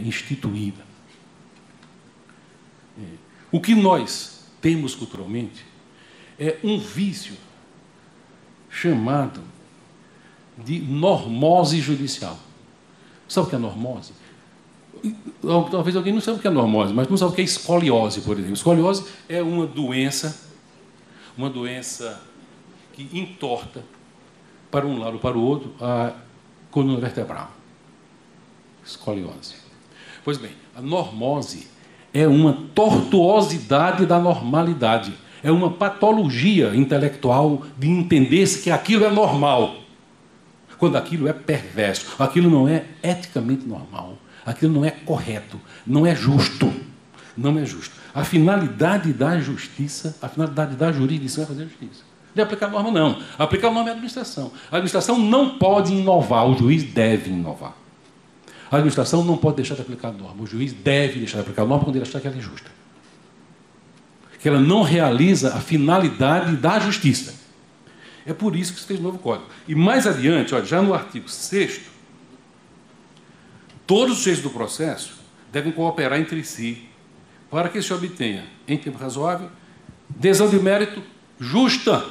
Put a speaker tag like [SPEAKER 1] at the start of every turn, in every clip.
[SPEAKER 1] instituída. O que nós temos culturalmente é um vício chamado de normose judicial. Sabe o que é normose? Talvez alguém não saiba o que é normose, mas não sabe o que é escoliose, por exemplo. Escoliose é uma doença que entorta para um lado ou para o outro a coluna vertebral. Escoliose. Pois bem, a normose é uma tortuosidade da normalidade. É uma patologia intelectual de entender-se que aquilo é normal, quando aquilo é perverso, aquilo não é eticamente normal, aquilo não é correto, não é justo. Não é justo. A finalidade da justiça, a finalidade da jurisdição é fazer justiça. Não é aplicar a norma, não. Aplicar a norma é a administração. A administração não pode inovar, o juiz deve inovar. A administração não pode deixar de aplicar a norma, o juiz deve deixar de aplicar a norma quando ele achar que ela é injusta. Que ela não realiza a finalidade da justiça. É por isso que se fez o novo Código. E mais adiante, olha, já no artigo 6º, todos os sujeitos do processo devem cooperar entre si para que se obtenha, em tempo razoável, decisão de mérito justa.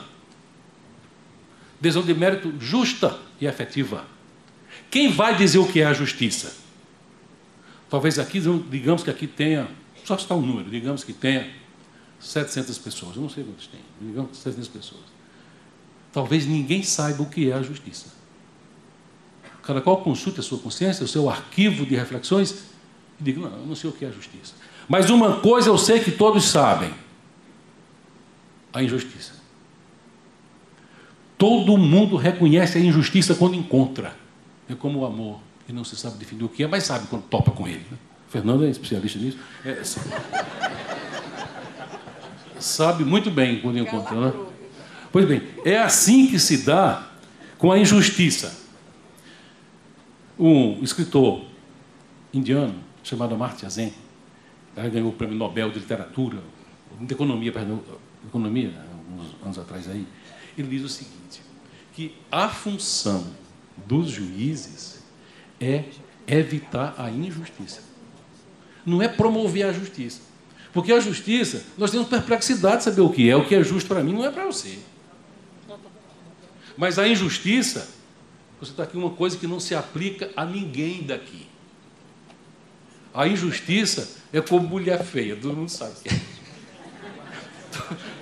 [SPEAKER 1] Decisão de mérito justa e efetiva. Quem vai dizer o que é a justiça? Talvez aqui, digamos que aqui tenha, só citar um número, digamos que tenha 700 pessoas, eu não sei quantos tem, digamos que 700 pessoas. Talvez ninguém saiba o que é a justiça. Cada qual consulte a sua consciência, o seu arquivo de reflexões, e diga, não, eu não sei o que é a justiça. Mas uma coisa eu sei que todos sabem, a injustiça. Todo mundo reconhece a injustiça quando encontra. É como o amor, que não se sabe definir o que é, mas sabe quando topa com ele. O Fernando é especialista nisso. Sabe muito bem quando encontra, né? Pois bem, é assim que se dá com a injustiça. Um escritor indiano, chamado Amartya Sen, ganhou o Prêmio Nobel de Literatura, de Economia, uns anos atrás aí, ele diz o seguinte, que a função dos juízes é evitar a injustiça. Não é promover a justiça. Porque a justiça, nós temos perplexidade de saber o que é justo para mim não é para você. Mas a injustiça, você está aqui uma coisa que não se aplica a ninguém daqui. A injustiça é como mulher feia, todo mundo sabe.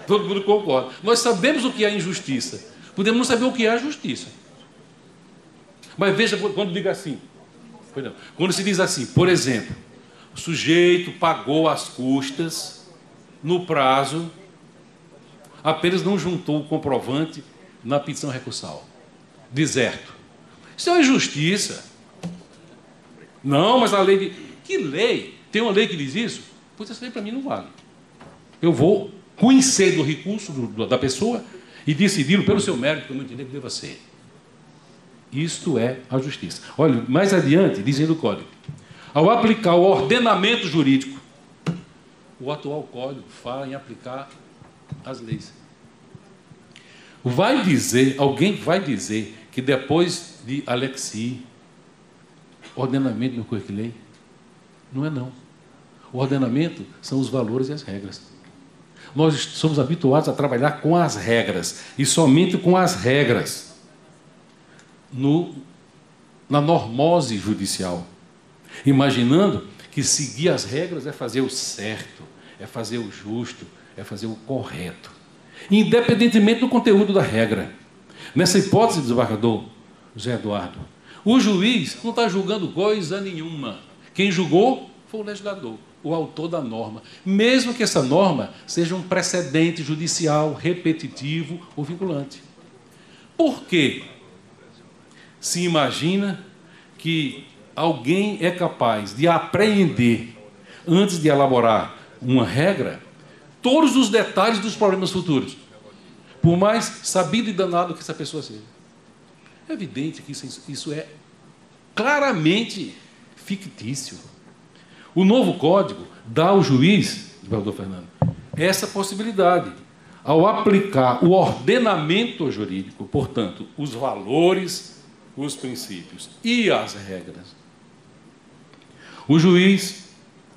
[SPEAKER 1] Todo mundo concorda. Nós sabemos o que é injustiça. Podemos não saber o que é a justiça. Mas veja quando diga assim. Quando se diz assim, por exemplo, o sujeito pagou as custas no prazo, apenas não juntou o comprovante na petição recursal. Deserto. Isso é uma injustiça. Não, mas a lei... Que lei? Tem uma lei que diz isso? Pois essa lei para mim não vale. Eu vou conhecer do recurso da pessoa e decidi-lo pelo seu mérito, que eu não entender que deva ser. Isto é a justiça. Olha, mais adiante, dizendo o Código, ao aplicar o ordenamento jurídico, o atual Código fala em aplicar as leis. Alguém vai dizer que depois de Alexis, ordenamento não é coisa que lei? Não é não. O ordenamento são os valores e as regras. Nós somos habituados a trabalhar com as regras, e somente com as regras, na normose judicial, imaginando que seguir as regras é fazer o certo, é fazer o justo, é fazer o correto, independentemente do conteúdo da regra. Nessa hipótese, desembargador José Eduardo, o juiz não está julgando coisa nenhuma. Quem julgou foi o legislador, o autor da norma, mesmo que essa norma seja um precedente judicial repetitivo ou vinculante. Por quê? Se imagina que alguém é capaz de apreender, antes de elaborar uma regra, todos os detalhes dos problemas futuros, por mais sabido e danado que essa pessoa seja. É evidente que isso é claramente fictício. O novo Código dá ao juiz, doutor Fernando, essa possibilidade, ao aplicar o ordenamento jurídico, portanto, os valores, os princípios e as regras. O juiz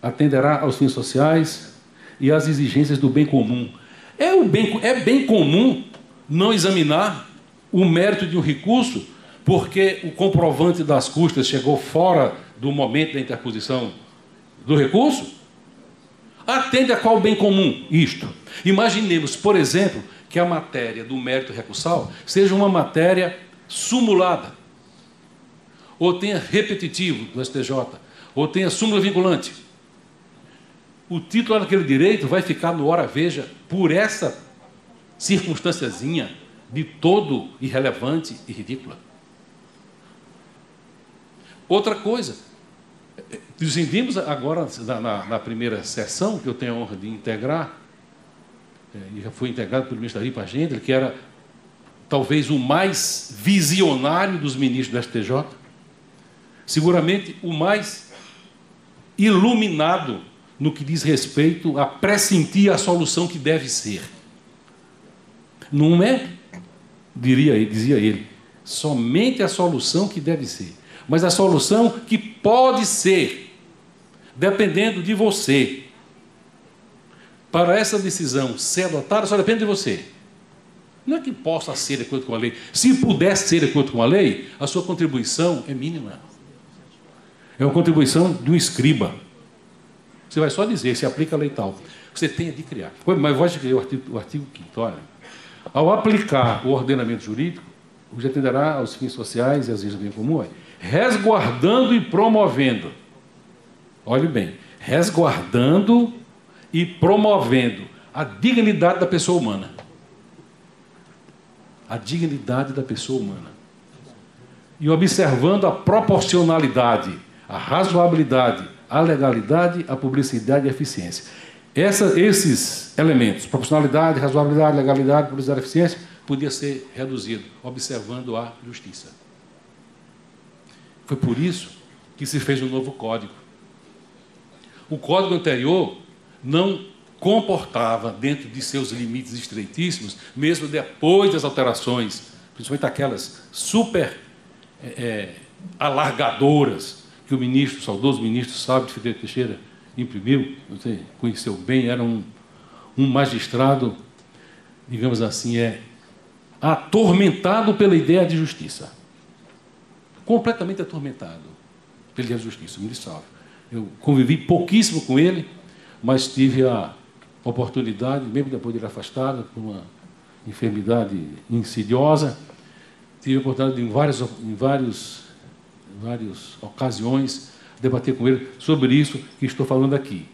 [SPEAKER 1] atenderá aos fins sociais e às exigências do bem comum. É bem comum não examinar o mérito de um recurso porque o comprovante das custas chegou fora do momento da interposição do recurso? Atende a qual bem comum isto? Imaginemos, por exemplo, que a matéria do mérito recursal seja uma matéria sumulada, ou tenha repetitivo do STJ, ou tenha súmula vinculante. O titular daquele direito vai ficar no hora veja por essa circunstânciazinha de todo irrelevante e ridícula. Outra coisa, decidimos agora na primeira sessão, que eu tenho a honra de integrar, e já foi integrado pelo ministro Ari Pagenda, que era talvez o mais visionário dos ministros do STJ, seguramente o mais iluminado no que diz respeito a pressentir a solução que deve ser. Não é, dizia ele, somente a solução que deve ser, mas a solução que pode ser, dependendo de você. Para essa decisão ser adotada, só depende de você. Não é que possa ser de acordo com a lei. Se pudesse ser de acordo com a lei, a sua contribuição é mínima. É uma contribuição de um escriba. Você vai só dizer, se aplica a lei tal. Você tem de criar. Mas vou escrever o artigo 5º. Olha, ao aplicar o ordenamento jurídico, o juiz atenderá aos fins sociais e às leis do bem comum, resguardando e promovendo. Olhe bem, resguardando e promovendo a dignidade da pessoa humana. A dignidade da pessoa humana. E observando a proporcionalidade, a razoabilidade, a legalidade, a publicidade e a eficiência. Esses elementos, proporcionalidade, razoabilidade, legalidade, publicidade e eficiência, podia ser reduzido, observando a justiça. Foi por isso que se fez um novo código. O código anterior não comportava, dentro de seus limites estreitíssimos, mesmo depois das alterações, principalmente aquelas super alargadoras que o saudoso ministro Sábio de Figueiredo Teixeira imprimiu. Você conheceu bem, era um magistrado, digamos assim, atormentado pela ideia de justiça. Completamente atormentado pela ideia de justiça, o ministro Sábio. Eu convivi pouquíssimo com ele, mas tive a oportunidade, mesmo depois de ele afastado, por uma enfermidade insidiosa, tive a oportunidade de, em várias ocasiões, debater com ele sobre isso que estou falando aqui.